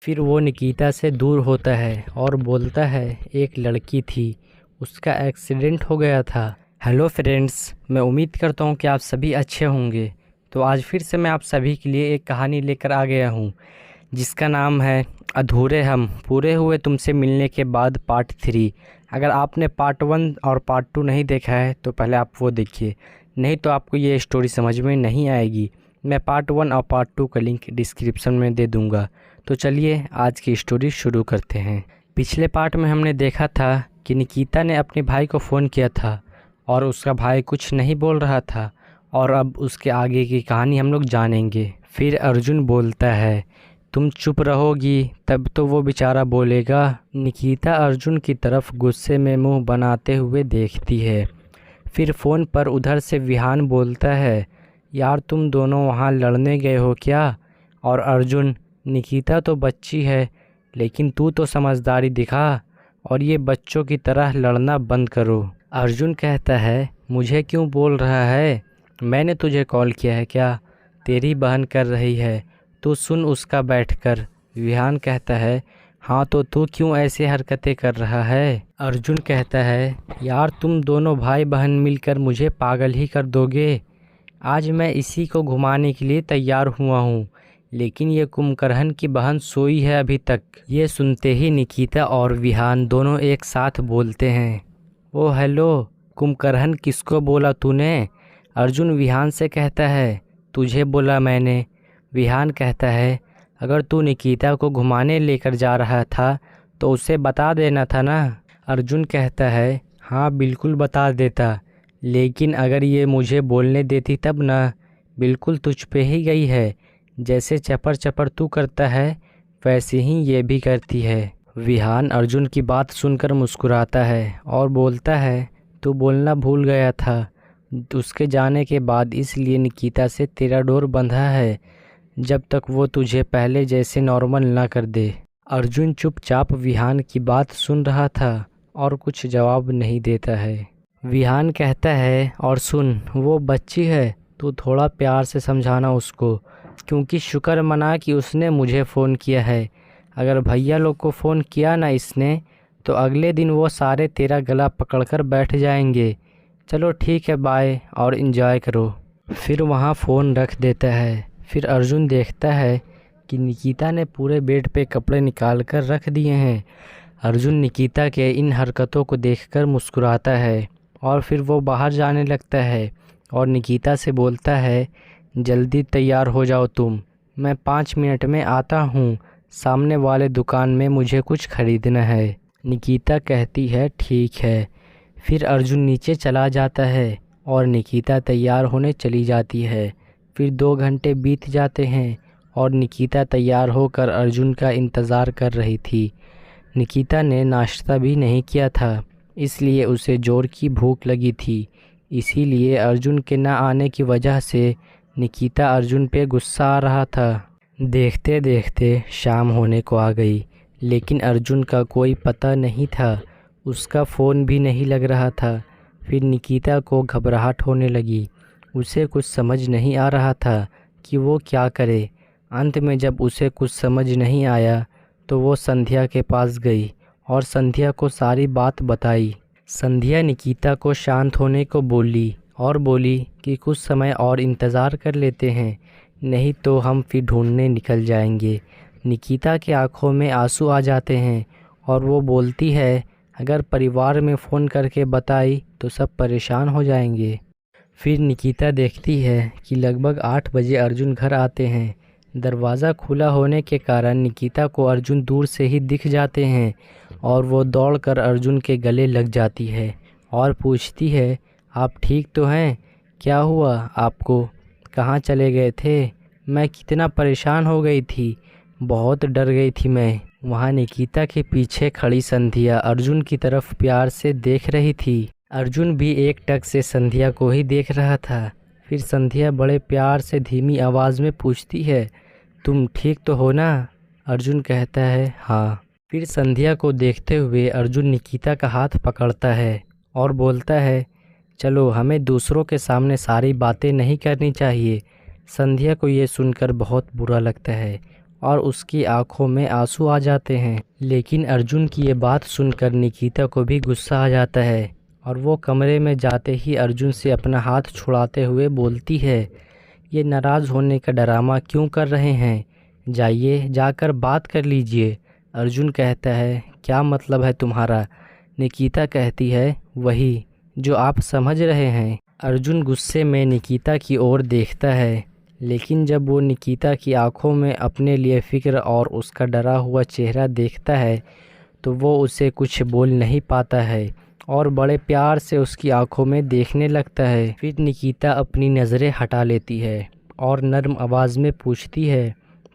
फिर वो निकिता से दूर होता है और बोलता है एक लड़की थी, उसका एक्सीडेंट हो गया था। हेलो फ्रेंड्स, मैं उम्मीद करता हूँ कि आप सभी अच्छे होंगे। तो आज फिर से मैं आप सभी के लिए एक कहानी लेकर आ गया हूँ जिसका नाम है अधूरे हम पूरे हुए तुमसे मिलने के बाद पार्ट 3। अगर आपने पार्ट 1 और पार्ट 2 नहीं देखा है तो पहले आप वो देखिए, नहीं तो आपको ये स्टोरी समझ में नहीं आएगी। मैं पार्ट 1 और पार्ट 2 का लिंक डिस्क्रिप्शन में दे दूँगा। तो चलिए आज की स्टोरी शुरू करते हैं। पिछले पार्ट में हमने देखा था कि निकिता ने अपने भाई को फ़ोन किया था और उसका भाई कुछ नहीं बोल रहा था, और अब उसके आगे की कहानी हम लोग जानेंगे। फिर अर्जुन बोलता है तुम चुप रहोगी तब तो वो बेचारा बोलेगा। निकिता अर्जुन की तरफ गुस्से में मुंह बनाते हुए देखती है। फिर फ़ोन पर उधर से विहान बोलता है यार तुम दोनों वहाँ लड़ने गए हो क्या? और अर्जुन निकिता तो बच्ची है लेकिन तू तो समझदारी दिखा और ये बच्चों की तरह लड़ना बंद करो। अर्जुन कहता है मुझे क्यों बोल रहा है, मैंने तुझे कॉल किया है क्या? तेरी बहन कर रही है, तू सुन उसका बैठकर। विहान कहता है हाँ तो तू क्यों ऐसे हरकतें कर रहा है? अर्जुन कहता है यार तुम दोनों भाई बहन मिलकर मुझे पागल ही कर दोगे। आज मैं इसी को घुमाने के लिए तैयार हुआ हूँ, लेकिन ये कुंभकर्ण की बहन सोई है अभी तक। ये सुनते ही निकिता और विहान दोनों एक साथ बोलते हैं ओ हेलो, कुंभकर्ण किसको बोला तूने? अर्जुन विहान से कहता है तुझे बोला मैंने। विहान कहता है अगर तू निकिता को घुमाने लेकर जा रहा था तो उसे बता देना था ना। अर्जुन कहता है हाँ बिल्कुल बता देता, लेकिन अगर ये मुझे बोलने देती तब ना। बिल्कुल तुझ पे ही गई है, जैसे चपर चपर तू करता है वैसे ही ये भी करती है। विहान अर्जुन की बात सुनकर मुस्कुराता है और बोलता है तू बोलना भूल गया था, उसके जाने के बाद इसलिए निकिता से तेरा डोर बंधा है जब तक वो तुझे पहले जैसे नॉर्मल ना कर दे। अर्जुन चुपचाप विहान की बात सुन रहा था और कुछ जवाब नहीं देता है। विहान कहता है और सुन वो बच्ची है, तू थोड़ा प्यार से समझाना उसको, क्योंकि शुक्र मना कि उसने मुझे फ़ोन किया है। अगर भैया लोग को फ़ोन किया ना इसने तो अगले दिन वो सारे तेरा गला पकड़कर बैठ जाएंगे। चलो ठीक है बाय और इन्जॉय करो। फिर वहाँ फ़ोन रख देता है। फिर अर्जुन देखता है कि निकिता ने पूरे बेड पे कपड़े निकाल कर रख दिए हैं। अर्जुन निकिता के इन हरकतों को देखकर मुस्कुराता है और फिर वो बाहर जाने लगता है और निकिता से बोलता है जल्दी तैयार हो जाओ तुम, मैं 5 मिनट में आता हूँ, सामने वाले दुकान में मुझे कुछ खरीदना है। निकिता कहती है ठीक है। फिर अर्जुन नीचे चला जाता है और निकिता तैयार होने चली जाती है। फिर 2 घंटे बीत जाते हैं और निकिता तैयार होकर अर्जुन का इंतज़ार कर रही थी। निकिता ने नाश्ता भी नहीं किया था, इसलिए उसे ज़ोर की भूख लगी थी। इसीलिए अर्जुन के न आने की वजह से निकिता अर्जुन पे गुस्सा आ रहा था। देखते देखते शाम होने को आ गई, लेकिन अर्जुन का कोई पता नहीं था, उसका फ़ोन भी नहीं लग रहा था। फिर निकिता को घबराहट होने लगी, उसे कुछ समझ नहीं आ रहा था कि वो क्या करे। अंत में जब उसे कुछ समझ नहीं आया तो वो संध्या के पास गई और संध्या को सारी बात बताई। संध्या निकिता को शांत होने को बोली और बोली कि कुछ समय और इंतज़ार कर लेते हैं, नहीं तो हम फिर ढूंढने निकल जाएंगे। निकिता के आंखों में आंसू आ जाते हैं और वो बोलती है अगर परिवार में फ़ोन करके बताई तो सब परेशान हो जाएंगे। फिर निकिता देखती है कि लगभग 8 बजे अर्जुन घर आते हैं। दरवाज़ा खुला होने के कारण निकिता को अर्जुन दूर से ही दिख जाते हैं और वो दौड़कर अर्जुन के गले लग जाती है और पूछती है आप ठीक तो हैं? क्या हुआ आपको? कहाँ चले गए थे? मैं कितना परेशान हो गई थी, बहुत डर गई थी मैं। वहाँ निकिता के पीछे खड़ी संध्या अर्जुन की तरफ प्यार से देख रही थी। अर्जुन भी एक टक से संध्या को ही देख रहा था। फिर संध्या बड़े प्यार से धीमी आवाज़ में पूछती है तुम ठीक तो हो ना? अर्जुन कहता है हाँ। फिर संध्या को देखते हुए अर्जुन निकिता का हाथ पकड़ता है और बोलता है चलो हमें दूसरों के सामने सारी बातें नहीं करनी चाहिए। संध्या को ये सुनकर बहुत बुरा लगता है और उसकी आंखों में आंसू आ जाते हैं। लेकिन अर्जुन की ये बात सुनकर निकिता को भी गुस्सा आ जाता है और वो कमरे में जाते ही अर्जुन से अपना हाथ छुड़ाते हुए बोलती है, ये नाराज़ होने का ड्रामा क्यों कर रहे हैं, जाइए जाकर बात कर लीजिए। अर्जुन कहता है, क्या मतलब है तुम्हारा? निकिता कहती है, वही जो आप समझ रहे हैं। अर्जुन गुस्से में निकिता की ओर देखता है, लेकिन जब वो निकिता की आंखों में अपने लिए फ़िक्र और उसका डरा हुआ चेहरा देखता है तो वो उसे कुछ बोल नहीं पाता है और बड़े प्यार से उसकी आंखों में देखने लगता है। फिर निकिता अपनी नज़रें हटा लेती है और नर्म आवाज़ में पूछती है,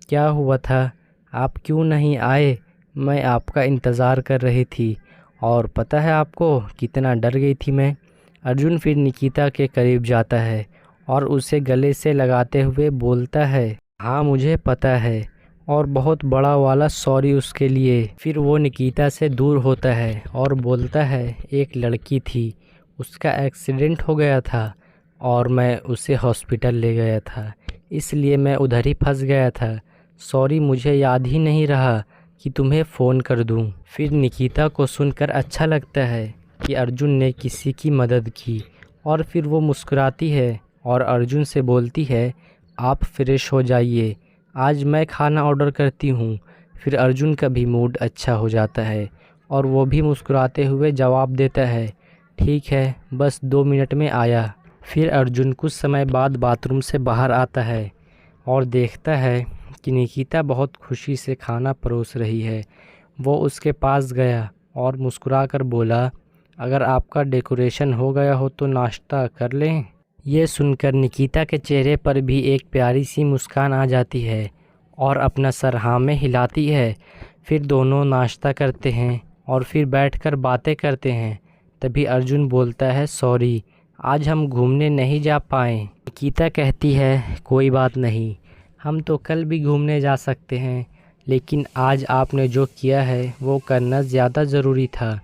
क्या हुआ था? आप क्यों नहीं आए? मैं आपका इंतज़ार कर रही थी और पता है आपको कितना डर गई थी मैं। अर्जुन फिर निकिता के करीब जाता है और उसे गले से लगाते हुए बोलता है, हाँ मुझे पता है, और बहुत बड़ा वाला सॉरी उसके लिए। फिर वो निकिता से दूर होता है और बोलता है, एक लड़की थी, उसका एक्सीडेंट हो गया था और मैं उसे हॉस्पिटल ले गया था, इसलिए मैं उधर ही फंस गया था। सॉरी, मुझे याद ही नहीं रहा कि तुम्हें फ़ोन कर दूं। फिर निकिता को सुनकर अच्छा लगता है कि अर्जुन ने किसी की मदद की और फिर वो मुस्कुराती है और अर्जुन से बोलती है, आप फ्रेश हो जाइए, आज मैं खाना ऑर्डर करती हूँ। फिर अर्जुन का भी मूड अच्छा हो जाता है और वो भी मुस्कुराते हुए जवाब देता है, ठीक है, बस 2 मिनट में आया। फिर अर्जुन कुछ समय बाद बाथरूम से बाहर आता है और देखता है कि निकिता बहुत खुशी से खाना परोस रही है। वो उसके पास गया और मुस्कुराकर बोला, अगर आपका डेकोरेशन हो गया हो तो नाश्ता कर लें। ये सुनकर निकिता के चेहरे पर भी एक प्यारी सी मुस्कान आ जाती है और अपना सर हाँ में हिलाती है। फिर दोनों नाश्ता करते हैं और फिर बैठकर बातें करते हैं। तभी अर्जुन बोलता है, सॉरी, आज हम घूमने नहीं जा पाए। निकिता कहती है, कोई बात नहीं, हम तो कल भी घूमने जा सकते हैं, लेकिन आज आपने जो किया है वो करना ज़्यादा ज़रूरी था।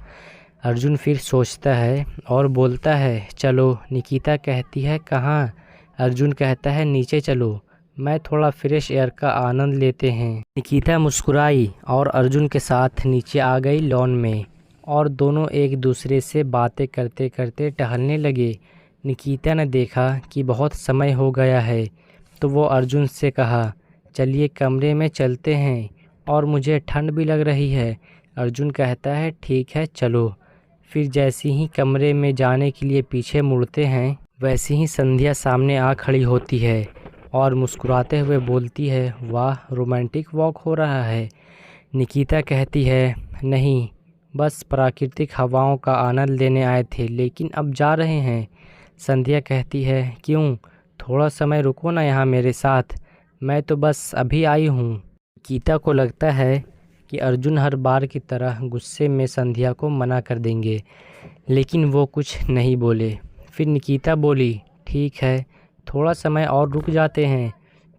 अर्जुन फिर सोचता है और बोलता है, चलो। निकिता कहती है, कहाँ? अर्जुन कहता है, नीचे चलो, मैं थोड़ा फ्रेश एयर का आनंद लेते हैं। निकिता मुस्कुराई और अर्जुन के साथ नीचे आ गई लॉन में और दोनों एक दूसरे से बातें करते करते टहलने लगे। निकिता ने देखा कि बहुत समय हो गया है तो वो अर्जुन से कहा, चलिए कमरे में चलते हैं और मुझे ठंड भी लग रही है। अर्जुन कहता है, ठीक है चलो। फिर जैसे ही कमरे में जाने के लिए पीछे मुड़ते हैं वैसे ही संध्या सामने आ खड़ी होती है और मुस्कुराते हुए बोलती है, वाह, रोमांटिक वॉक हो रहा है। निकिता कहती है, नहीं, बस प्राकृतिक हवाओं का आनंद लेने आए थे, लेकिन अब जा रहे हैं। संध्या कहती है, क्यों? थोड़ा समय रुको ना यहाँ मेरे साथ, मैं तो बस अभी आई हूँ। निकिता को लगता है कि अर्जुन हर बार की तरह गुस्से में संध्या को मना कर देंगे, लेकिन वो कुछ नहीं बोले। फिर निकिता बोली, ठीक है, थोड़ा समय और रुक जाते हैं।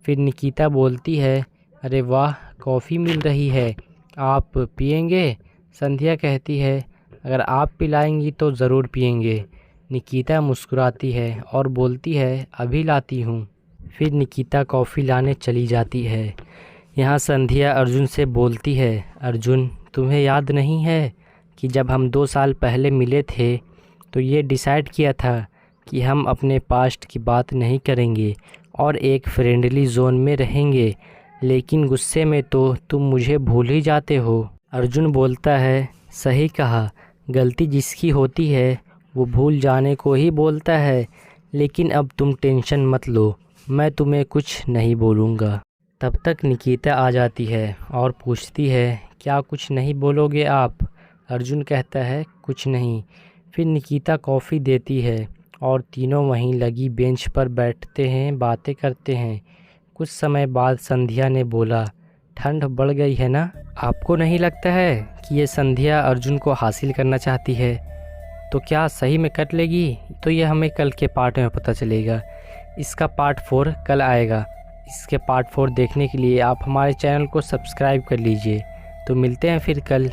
फिर निकिता बोलती है, अरे वाह, कॉफ़ी मिल रही है, आप पियेंगे? संध्या कहती है, अगर आप पिलाएंगी तो ज़रूर पियेंगे। निकिता मुस्कुराती है और बोलती है, अभी लाती हूँ। फिर निकिता कॉफ़ी लाने चली जाती है। यहाँ संध्या अर्जुन से बोलती है, अर्जुन, तुम्हें याद नहीं है कि जब हम 2 साल पहले मिले थे तो ये डिसाइड किया था कि हम अपने पास्ट की बात नहीं करेंगे और एक फ्रेंडली जोन में रहेंगे, लेकिन गुस्से में तो तुम मुझे भूल ही जाते हो। अर्जुन बोलता है, सही कहा, गलती जिसकी होती है वो भूल जाने को ही बोलता है, लेकिन अब तुम टेंशन मत लो, मैं तुम्हें कुछ नहीं बोलूँगा। तब तक निकिता आ जाती है और पूछती है, क्या कुछ नहीं बोलोगे आप? अर्जुन कहता है, कुछ नहीं। फिर निकिता कॉफ़ी देती है और तीनों वहीं लगी बेंच पर बैठते हैं, बातें करते हैं। कुछ समय बाद संध्या ने बोला, ठंड बढ़ गई है ना? आपको नहीं लगता है कि ये संध्या अर्जुन को हासिल करना चाहती है? तो क्या सही में कर लेगी? तो ये हमें कल के पार्ट में पता चलेगा। इसका पार्ट 4 कल आएगा। इसके पार्ट 4 देखने के लिए आप हमारे चैनल को सब्सक्राइब कर लीजिए। तो मिलते हैं फिर कल।